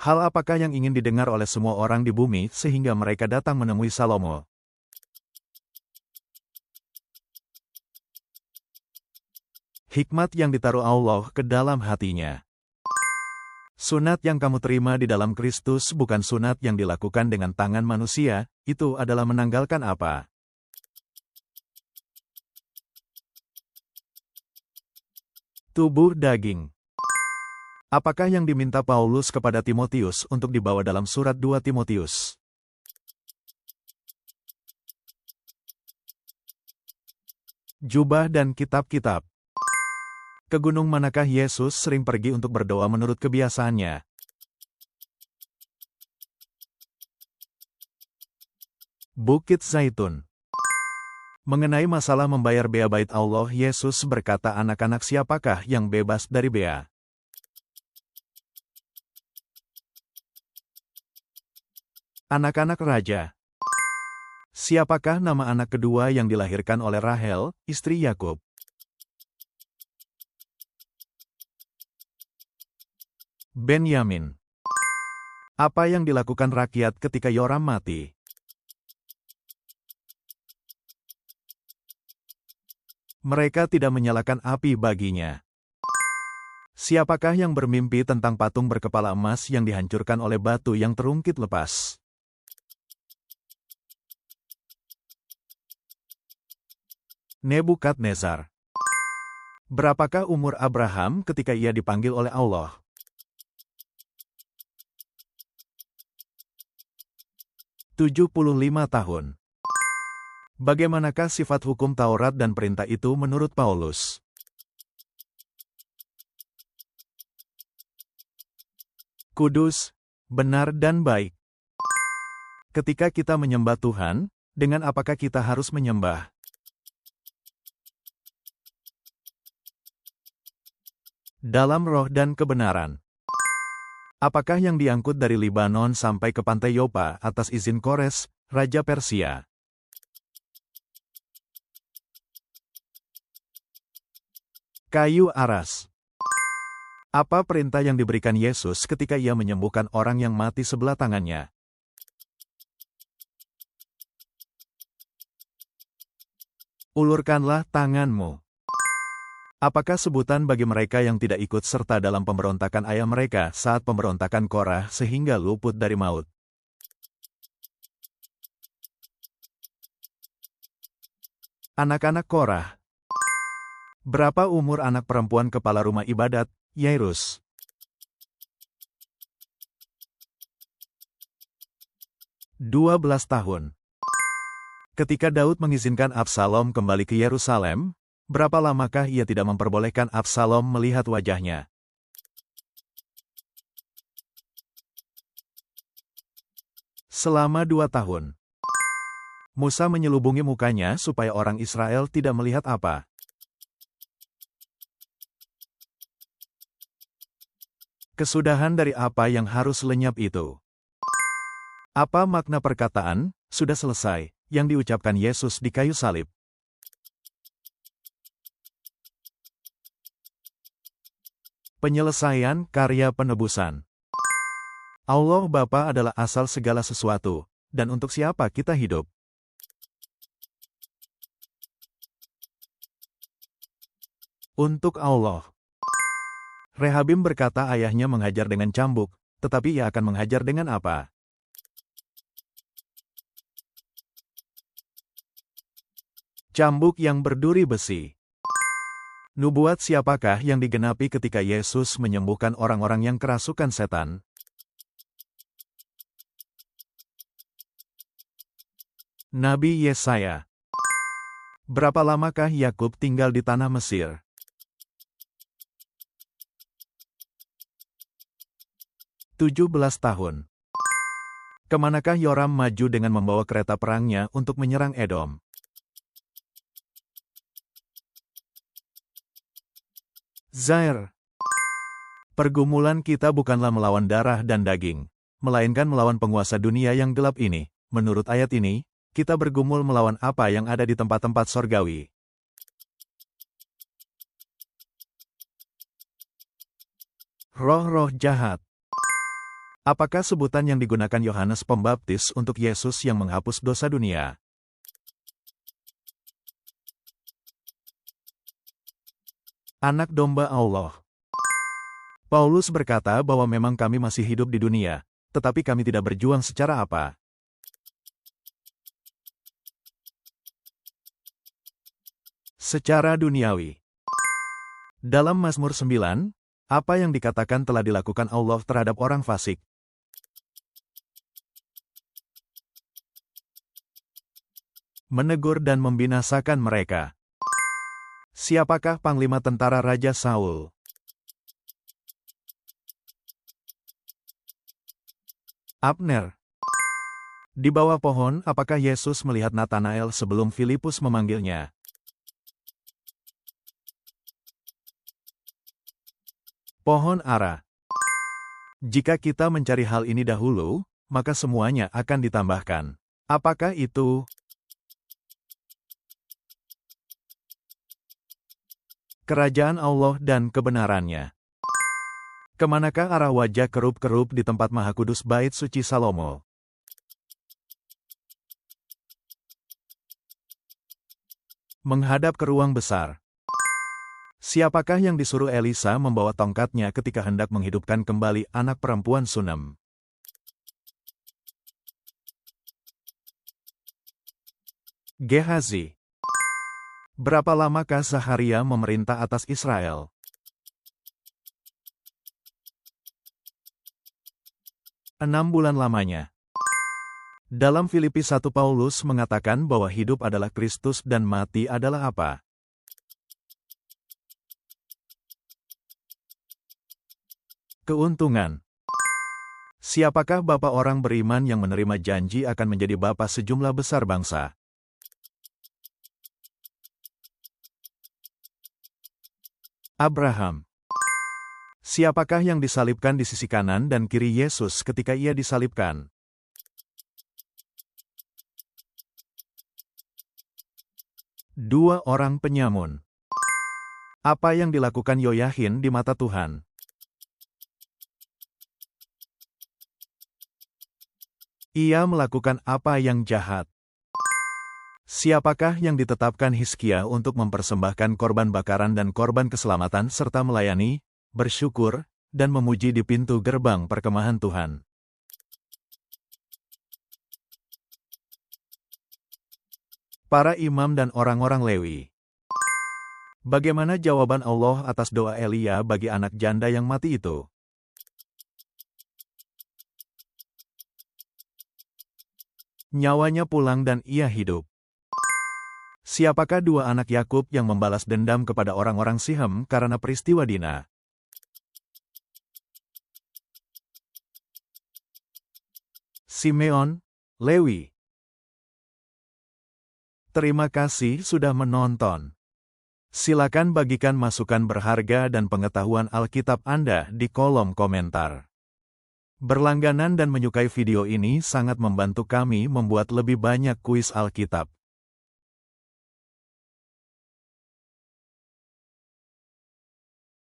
Hal apakah yang ingin didengar oleh semua orang di bumi sehingga mereka datang menemui Salomo? Hikmat yang ditaruh Allah ke dalam hatinya. Sunat yang kamu terima di dalam Kristus bukan sunat yang dilakukan dengan tangan manusia, itu adalah menanggalkan apa? Tubuh daging. Apakah yang diminta Paulus kepada Timotius untuk dibawa dalam surat 2 Timotius? Jubah dan kitab-kitab. Ke gunung manakah Yesus sering pergi untuk berdoa menurut kebiasaannya? Bukit Zaitun. Mengenai masalah membayar bea bait Allah, Yesus berkata, anak-anak siapakah yang bebas dari bea? Anak-anak raja. Siapakah nama anak kedua yang dilahirkan oleh Rahel, istri Yakub? Benyamin. Apa yang dilakukan rakyat ketika Yoram mati? Mereka tidak menyalakan api baginya. Siapakah yang bermimpi tentang patung berkepala emas yang dihancurkan oleh batu yang terungkit lepas? Nebukadnezar. Berapakah umur Abraham ketika ia dipanggil oleh Allah? 75 tahun. Bagaimanakah sifat hukum Taurat dan perintah itu menurut Paulus? Kudus, benar dan baik. Ketika kita menyembah Tuhan, dengan apakah kita harus menyembah? Dalam roh dan kebenaran. Apakah yang diangkut dari Libanon sampai ke pantai Yopa atas izin Kores, Raja Persia? Kayu aras. Apa perintah yang diberikan Yesus ketika ia menyembuhkan orang yang mati sebelah tangannya? Ulurkanlah tanganmu. Apakah sebutan bagi mereka yang tidak ikut serta dalam pemberontakan ayah mereka saat pemberontakan Korah sehingga luput dari maut? Anak-anak Korah. Berapa umur anak perempuan kepala rumah ibadat, Yairus? 12 tahun. Ketika Daud mengizinkan Absalom kembali ke Yerusalem, berapa lamakah ia tidak memperbolehkan Absalom melihat wajahnya? Selama 2 tahun. Musa menyelubungi mukanya supaya orang Israel tidak melihat apa? Kesudahan dari apa yang harus lenyap itu? Apa makna perkataan, sudah selesai, yang diucapkan Yesus di kayu salib? Penyelesaian karya penebusan. Allah Bapa adalah asal segala sesuatu, dan untuk siapa kita hidup? Untuk Allah. Rehabim berkata ayahnya menghajar dengan cambuk, tetapi ia akan menghajar dengan apa? Cambuk yang berduri besi. Nubuat siapakah yang digenapi ketika Yesus menyembuhkan orang-orang yang kerasukan setan? Nabi Yesaya. Berapa lamakah Yakub tinggal di tanah Mesir? 17 tahun. Kemanakah Yoram maju dengan membawa kereta perangnya untuk menyerang Edom? Zair. Pergumulan kita bukanlah melawan darah dan daging, melainkan melawan penguasa dunia yang gelap ini. Menurut ayat ini, kita bergumul melawan apa yang ada di tempat-tempat sorgawi. Roh-roh jahat. Apakah sebutan yang digunakan Yohanes Pembaptis untuk Yesus yang menghapus dosa dunia? Anak domba Allah. Paulus berkata bahwa memang kami masih hidup di dunia, tetapi kami tidak berjuang secara apa? Secara duniawi. Dalam Mazmur 9, apa yang dikatakan telah dilakukan Allah terhadap orang fasik? Menegur dan membinasakan mereka. Siapakah panglima tentara Raja Saul? Abner. Di bawah pohon, apakah Yesus melihat Natanael sebelum Filipus memanggilnya? Pohon ara. Jika kita mencari hal ini dahulu, maka semuanya akan ditambahkan. Apakah itu? Kerajaan Allah dan kebenarannya. Kemanakah arah wajah kerup-kerup di tempat Maha Kudus Bait Suci Salomo? Menghadap ke ruang besar. Siapakah yang disuruh Elisa membawa tongkatnya ketika hendak menghidupkan kembali anak perempuan Sunem? Gehazi. Berapa lamakah Zaharia memerintah atas Israel? Enam bulan lamanya. Dalam Filipi 1 Paulus mengatakan bahwa hidup adalah Kristus dan mati adalah apa? Keuntungan. Siapakah bapa orang beriman yang menerima janji akan menjadi bapa sejumlah besar bangsa? Abraham. Siapakah yang disalibkan di sisi kanan dan kiri Yesus ketika ia disalibkan? Dua orang penyamun. Apa yang dilakukan Yoyahin di mata Tuhan? Ia melakukan apa yang jahat? Siapakah yang ditetapkan Hizkia untuk mempersembahkan korban bakaran dan korban keselamatan serta melayani, bersyukur, dan memuji di pintu gerbang perkemahan Tuhan? Para imam dan orang-orang Lewi. Bagaimana jawaban Allah atas doa Elia bagi anak janda yang mati itu? Nyawanya pulang dan ia hidup. Siapakah dua anak Yakub yang membalas dendam kepada orang-orang Sihem karena peristiwa Dina? Simeon, Lewi. Terima kasih sudah menonton. Silakan bagikan masukan berharga dan pengetahuan Alkitab Anda di kolom komentar. Berlangganan dan menyukai video ini sangat membantu kami membuat lebih banyak kuis Alkitab.